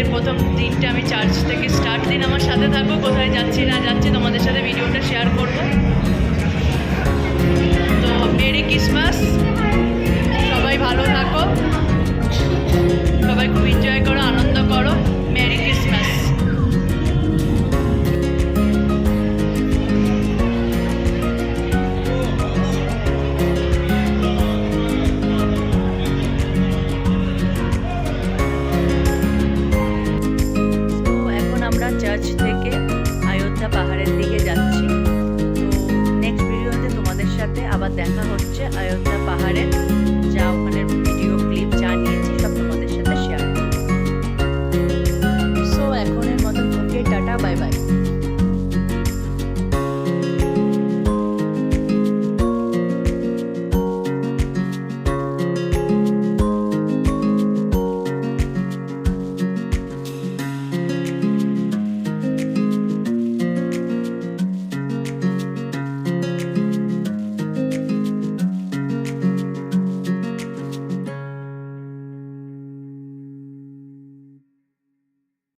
আজকের প্রথম দিনটা আমি চার্চ থেকে স্টার্ট দিন আমার সাথে থাকবো, কোথায় যাচ্ছি না যাচ্ছি তোমাদের সাথে ভিডিওটা শেয়ার করব। তো মেরি ক্রিসমাস, সবাই ভালো থাকো, সবাই খুব এনজয় করো, আনন্দ করো। Merry Christmas. চার্চ থেকে অযোধ্যা পাহাড়ের দিকে যাচ্ছি। তো নেক্সট ভিডিওতে তোমাদের সাথে আবার দেখা হচ্ছে অযোধ্যা পাহাড়ে।